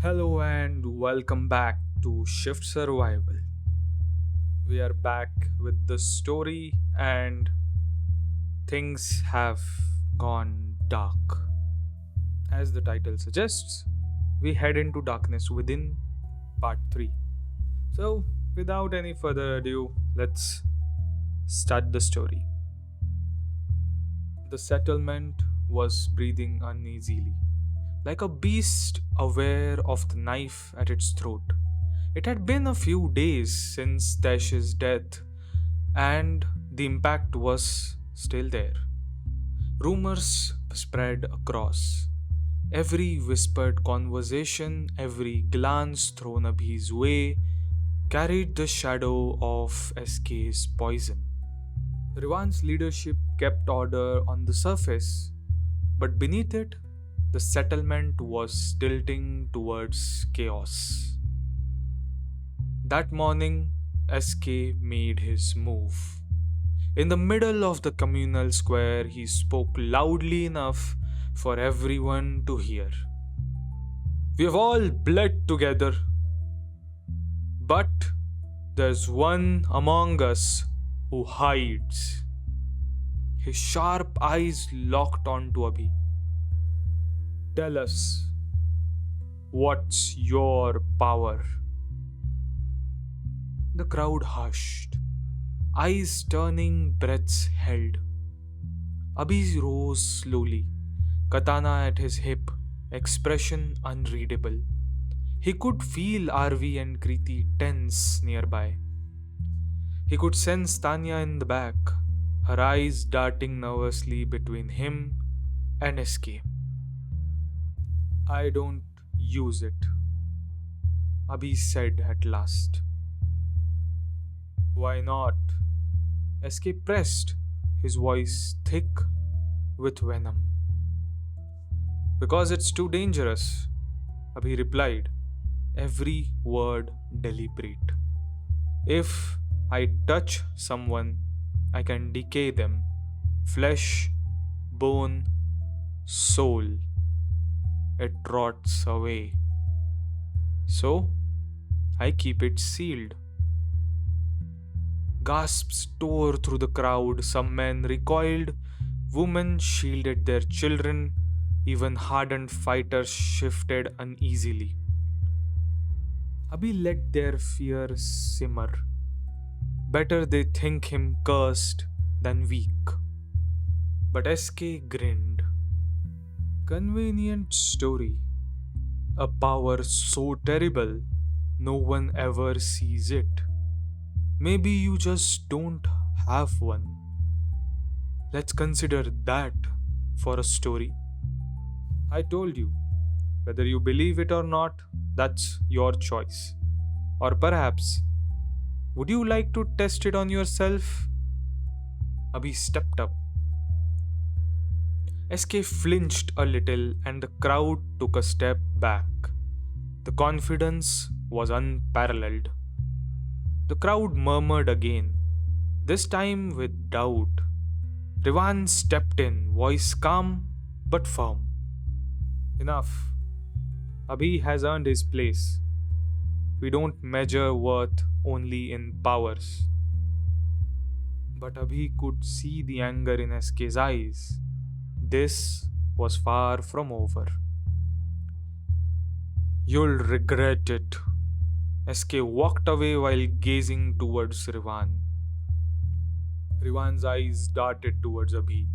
Hello and welcome back to Shift Survival. We are back with the story, and things have gone dark. As the title suggests, we head into darkness within part 3. So, without any further ado, let's start the story. The settlement was breathing uneasily, like a beast aware of the knife at its throat. It had been a few days since Dash's death, and the impact was still there. Rumors spread across. Every whispered conversation, every glance thrown Abhi's way, carried the shadow of SK's poison. Rivan's leadership kept order on the surface, but beneath it, the settlement was tilting towards chaos. That morning, SK made his move. In the middle of the communal square, he spoke loudly enough for everyone to hear. We have all bled together, but there's one among us who hides. His sharp eyes locked onto Abhi. Tell us, what's your power? The crowd hushed, eyes turning, breaths held. Abhi rose slowly, katana at his hip, expression unreadable. He could feel Arvi and Kriti tense nearby. He could sense Tanya in the back, her eyes darting nervously between him and SK. I don't use it, Abhi said at last. Why not? SK pressed, his voice thick with venom. Because it's too dangerous, Abhi replied, every word deliberate. If I touch someone, I can decay them. Flesh, bone, soul. It rots away. So, I keep it sealed. Gasps tore through the crowd. Some men recoiled, women shielded their children, even hardened fighters shifted uneasily. Abhi let their fear simmer. Better they think him cursed than weak. But SK grinned. Convenient story. A power so terrible, no one ever sees it. Maybe you just don't have one. Let's consider that for a story. I told you, whether you believe it or not, that's your choice. Or perhaps, would you like to test it on yourself? Abhi stepped up. SK flinched a little and the crowd took a step back. The confidence was unparalleled. The crowd murmured again, this time with doubt. Rivan stepped in, voice calm but firm. Enough. Abhi has earned his place. We don't measure worth only in powers. But Abhi could see the anger in SK's eyes. This was far from over. You'll regret it. SK walked away while gazing towards Rivan. Rivan's eyes darted towards Abhi.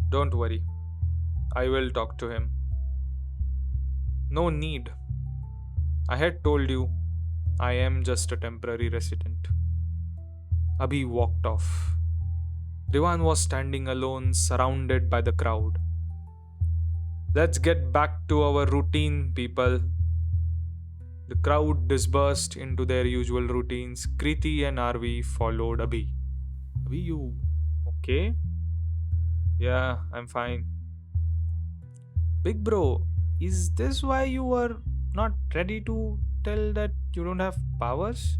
Don't worry, I will talk to him. No need. I had told you, I am just a temporary resident. Abhi walked off. Rivan was standing alone, surrounded by the crowd. Let's get back to our routine, people. The crowd dispersed into their usual routines. Kriti and Arvi followed Abhi. Abhi, you okay? Yeah, I'm fine. Big bro, is this why you were not ready to tell that you don't have powers?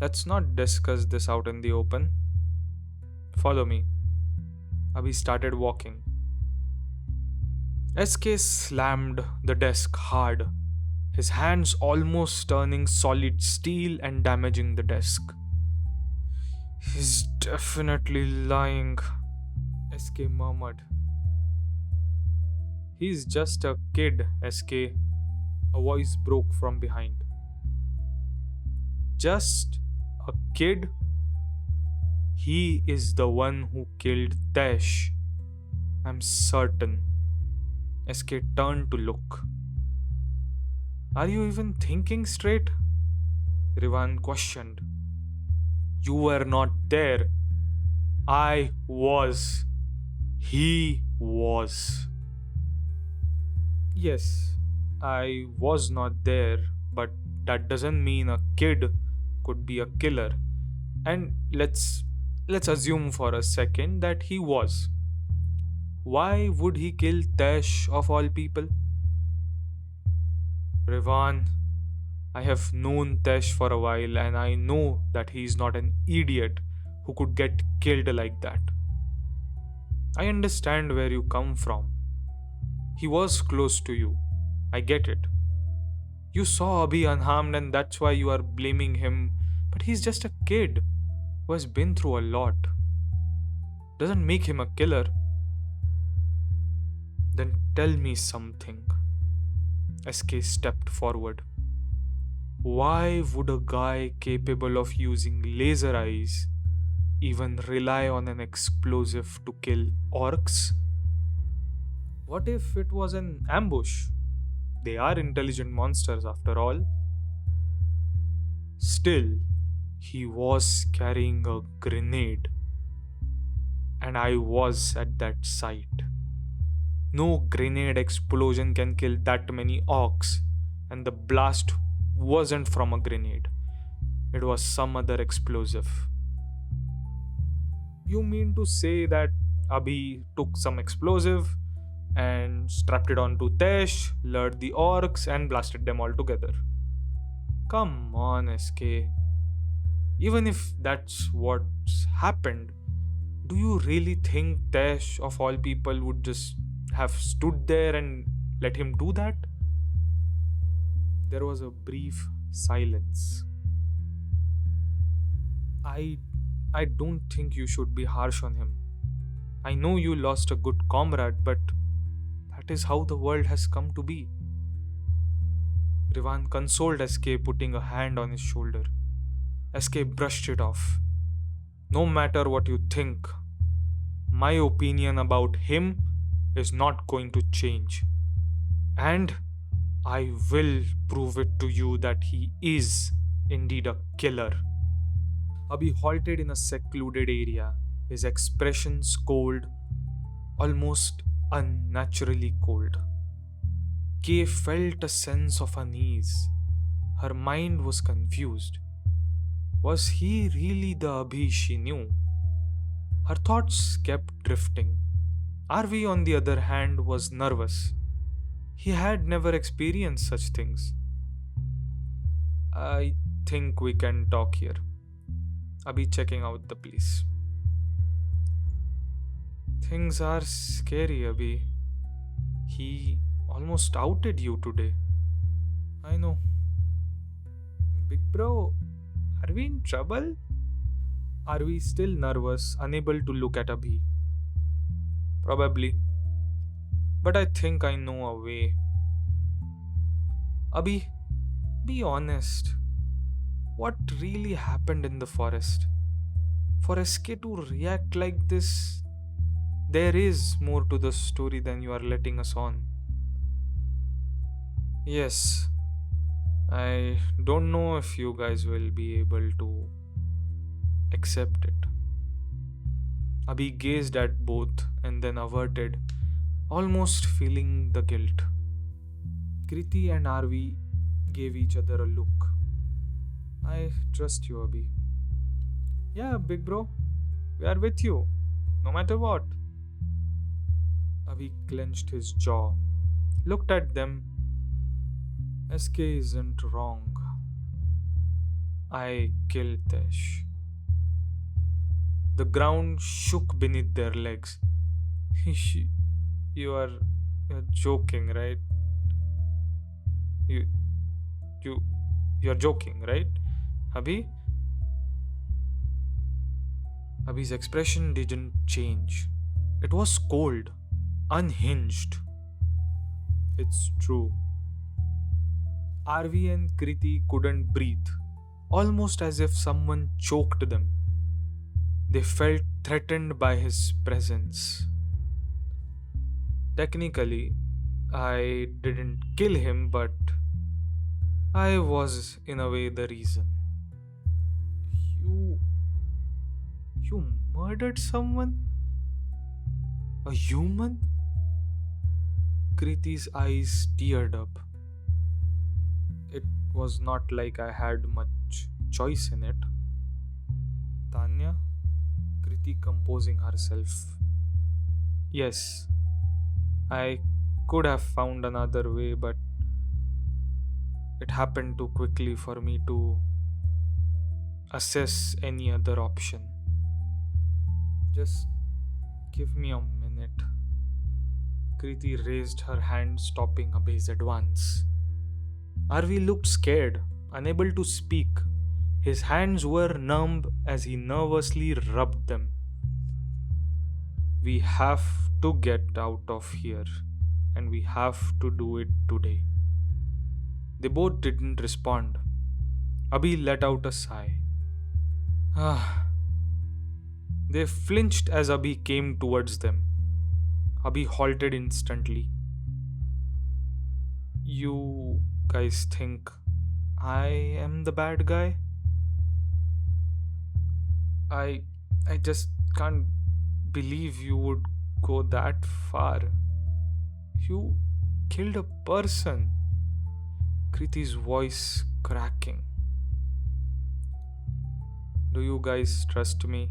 Let's not discuss this out in the open. Follow me. Abhi started walking. SK slammed the desk hard, his hands almost turning solid steel and damaging the desk. He's definitely lying, SK murmured. He's just a kid, SK, a voice broke from behind. Just a kid? He is the one who killed Tesh. I'm certain. SK turned to look. Are you even thinking straight? Rivan questioned. You were not there. I was. He was. Yes, I was not there, but that doesn't mean a kid could be a killer. And let's assume for a second that he was. Why would he kill Tash of all people? Revan, I have known Tash for a while and I know that he is not an idiot who could get killed like that. I understand where you come from. He was close to you. I get it. You saw Abhi unharmed and that's why you are blaming him, but he's just a kid who has been through a lot. Doesn't make him a killer. Then tell me something. SK stepped forward. Why would a guy capable of using laser eyes even rely on an explosive to kill orcs? What if it was an ambush? They are intelligent monsters after all. Still, he was carrying a grenade, and I was at that site. No grenade explosion can kill that many orcs, and the blast wasn't from a grenade. It was some other explosive. You mean to say that Abhi took some explosive and strapped it onto Tesh, lured the orcs, and blasted them all together? Come on, SK. Even if that's what's happened, do you really think Tesh, of all people, would just have stood there and let him do that? There was a brief silence. I don't think you should be harsh on him. I know you lost a good comrade, but that is how the world has come to be. Rivan consoled SK, putting a hand on his shoulder. SK brushed it off. No matter what you think, my opinion about him is not going to change. And I will prove it to you that he is indeed a killer. Abhi halted in a secluded area, his expressions cold, almost unnaturally cold. Kay felt a sense of unease. Her mind was confused. Was he really the Abhi she knew? Her thoughts kept drifting. Arvi, on the other hand, was nervous. He had never experienced such things. I think we can talk here. Abhi checking out the place. Things are scary, Abhi. He almost outed you today. I know. Big bro, are we in trouble? Are we still nervous, unable to look at Abhi? Probably. But I think I know a way. Abhi, be honest. What really happened in the forest? For SK to react like this, there is more to the story than you are letting us on. Yes, I don't know if you guys will be able to accept it. Abhi gazed at both and then averted, almost feeling the guilt. Kriti and Arvi gave each other a look. I trust you, Abhi. Yeah, big bro. We are with you, no matter what. Abhi clenched his jaw, looked at them. SK isn't wrong. I killed Tesh. The ground shook beneath their legs. You are You're joking, right? You, you, you're joking, right? Abhi? Abhi's expression didn't change. It was cold, unhinged. It's true. Arvi and Kriti couldn't breathe, almost as if someone choked them. They felt threatened by his presence. Technically, I didn't kill him, but I was, in a way, the reason. You. You murdered someone? A human? Kriti's eyes teared up. It was not like I had much choice in it. Tanya? Kriti composing herself. Yes, I could have found another way, but it happened too quickly for me to assess any other option. Just give me a minute. Kriti raised her hand, stopping Abhi's advance. Arvi looked scared, unable to speak. His hands were numb as he nervously rubbed them. We have to get out of here, and we have to do it today. They both didn't respond. Abhi let out a sigh. Ah. They flinched as Abhi came towards them. Abhi halted instantly. You guys think I am the bad guy? I just can't believe you would go that far. You killed a person. Kriti's voice cracking. Do you guys trust me?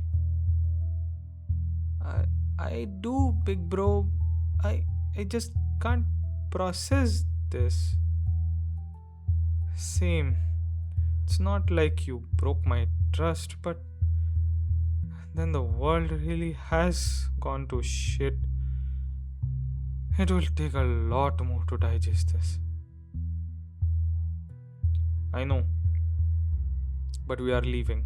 I do, big bro. I just can't process this. Same. It's not like you broke my trust, but then the world really has gone to shit. It will take a lot more to digest this. I know. But we are leaving.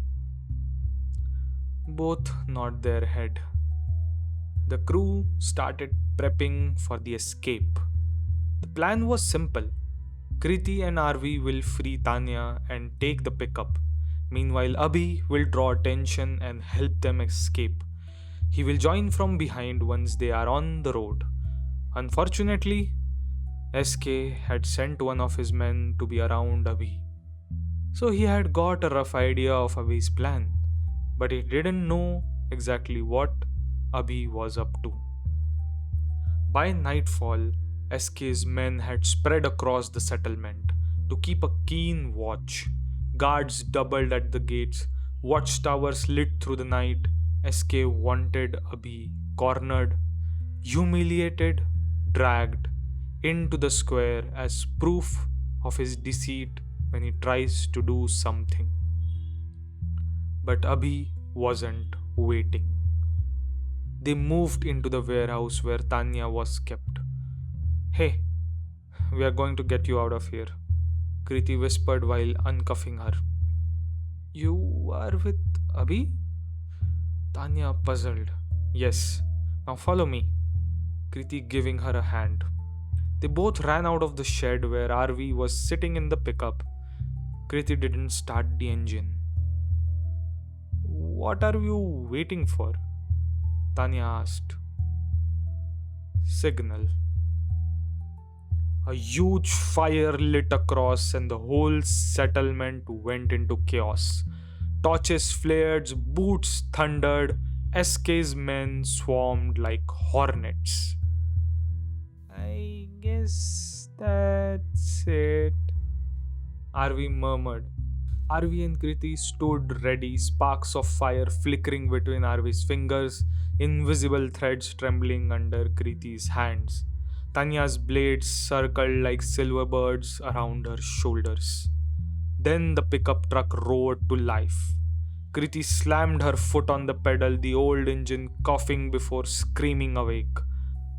Both nod their head. The crew started prepping for the escape. The plan was simple. Kriti and Arvi will free Tanya and take the pickup. Meanwhile, Abhi will draw attention and help them escape. He will join from behind once they are on the road. Unfortunately, SK had sent one of his men to be around Abhi. So he had got a rough idea of Abhi's plan, but he didn't know exactly what Abhi was up to. By nightfall, SK's men had spread across the settlement to keep a keen watch. Guards doubled at the gates, watchtowers lit through the night. SK wanted Abhi cornered, humiliated, dragged into the square as proof of his deceit when he tries to do something. But Abhi wasn't waiting. They moved into the warehouse where Tanya was kept. Hey, we are going to get you out of here, Kriti whispered while uncuffing her. You are with Abhi? Tanya puzzled. Yes, now follow me, Kriti giving her a hand. They both ran out of the shed where Arvi was sitting in the pickup. Kriti didn't start the engine. What are you waiting for? Tanya asked. Signal. A huge fire lit across and the whole settlement went into chaos. Torches flared, boots thundered, SK's men swarmed like hornets. I guess that's it, Arvi murmured. Arvi and Kriti stood ready, sparks of fire flickering between Arvi's fingers, invisible threads trembling under Kriti's hands. Tanya's blades circled like silver birds around her shoulders. Then the pickup truck roared to life. Kriti slammed her foot on the pedal, the old engine coughing before screaming awake.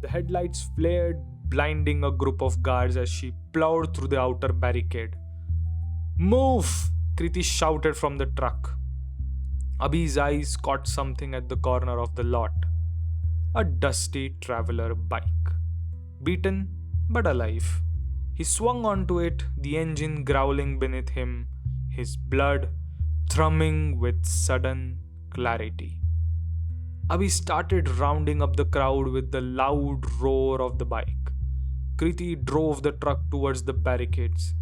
The headlights flared blinding a group of guards as she plowed through the outer barricade. Move! Kriti shouted from the truck. Abhi's eyes caught something at the corner of the lot. A dusty traveler bike. Beaten but alive. He swung onto it, the engine growling beneath him, his blood thrumming with sudden clarity. Abhi started rounding up the crowd with the loud roar of the bike. Kriti drove the truck towards the barricades.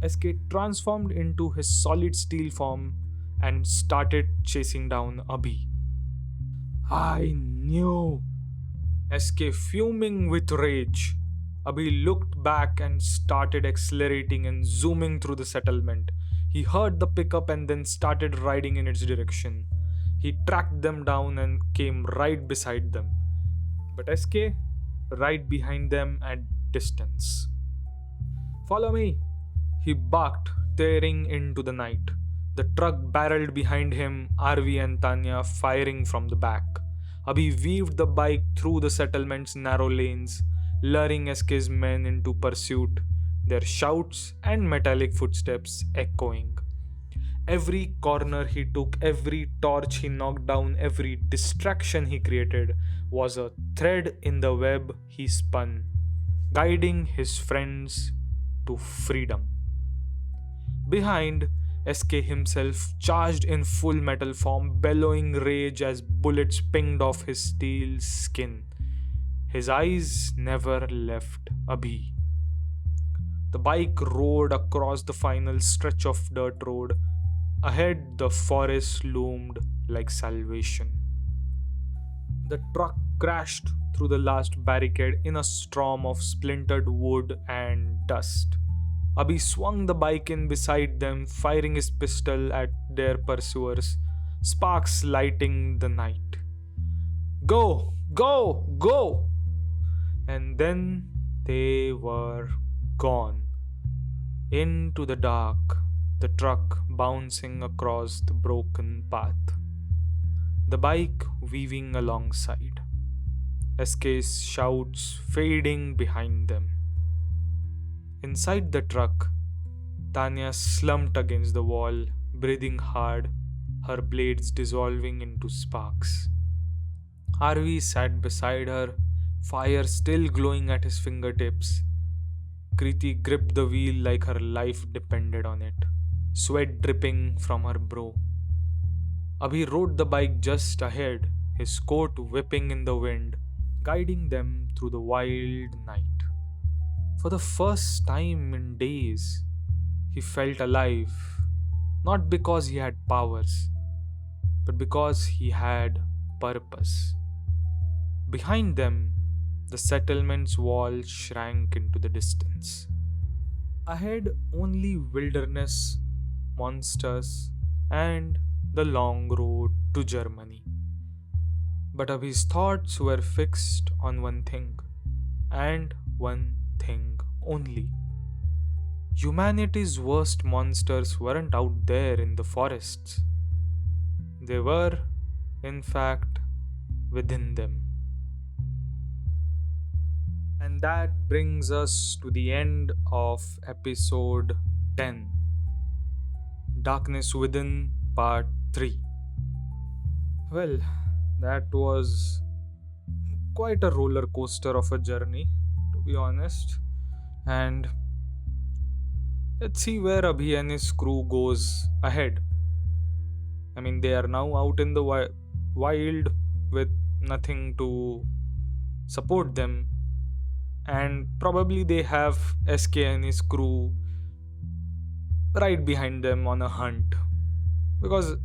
SK transformed into his solid steel form and started chasing down Abhi. I knew. SK fuming with rage. Abhi looked back and started accelerating and zooming through the settlement. He heard the pickup and then started riding in its direction. He tracked them down and came right beside them. But SK, right behind them at distance. Follow me, he barked, tearing into the night. The truck barreled behind him, RV and Tanya firing from the back. Abhi weaved the bike through the settlement's narrow lanes, luring SK's men into pursuit, their shouts and metallic footsteps echoing. Every corner he took, every torch he knocked down, every distraction he created was a thread in the web he spun, guiding his friends to freedom. Behind, SK himself charged in full metal form, bellowing rage as bullets pinged off his steel skin. His eyes never left Abhi. The bike roared across the final stretch of dirt road. Ahead, the forest loomed like salvation. The truck crashed through the last barricade in a storm of splintered wood and dust. Abhi swung the bike in beside them, firing his pistol at their pursuers, sparks lighting the night. Go! Go! Go! And then they were gone. Into the dark, the truck bouncing across the broken path. The bike weaving alongside. SK's shouts fading behind them. Inside the truck, Tanya slumped against the wall, breathing hard, her blades dissolving into sparks. Harvey sat beside her, fire still glowing at his fingertips. Kriti gripped the wheel like her life depended on it, sweat dripping from her brow. Abhi rode the bike just ahead, his coat whipping in the wind, guiding them through the wild night. For the first time in days, he felt alive, not because he had powers, but because he had purpose. Behind them, the settlement's wall shrank into the distance. Ahead, only wilderness, monsters, and the long road to Germany. But Abhi's thoughts were fixed on one thing, and one thing only. Humanity's worst monsters weren't out there in the forests. They were, in fact, within them. And that brings us to the end of episode 10, Darkness Within, Part 3. Well, that was quite a roller coaster of a journey, to be honest. And let's see where Abhi and his crew goes ahead. I mean, they are now out in the wild with nothing to support them. And probably they have SK and his crew right behind them on a hunt. Because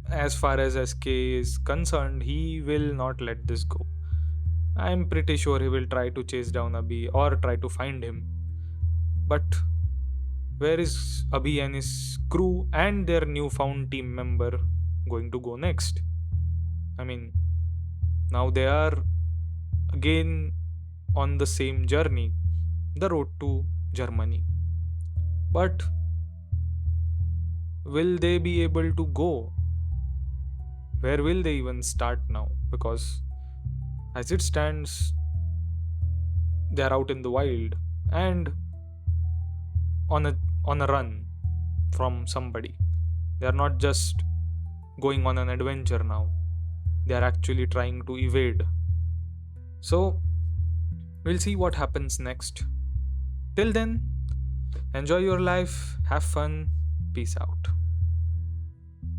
as far as SK is concerned, he will not let this go. I'm pretty sure he will try to chase down Abhi or try to find him. But where is Abhi and his crew and their newfound team member going to go next? I mean, now they are again on the same journey, the road to Germany. But will they be able to go? Where will they even start now? Because as it stands, They are out in the wild and on a run from somebody. They are not just going on an adventure now. They are actually trying to evade. So, we'll see what happens next. Till then, enjoy your life, have fun, peace out.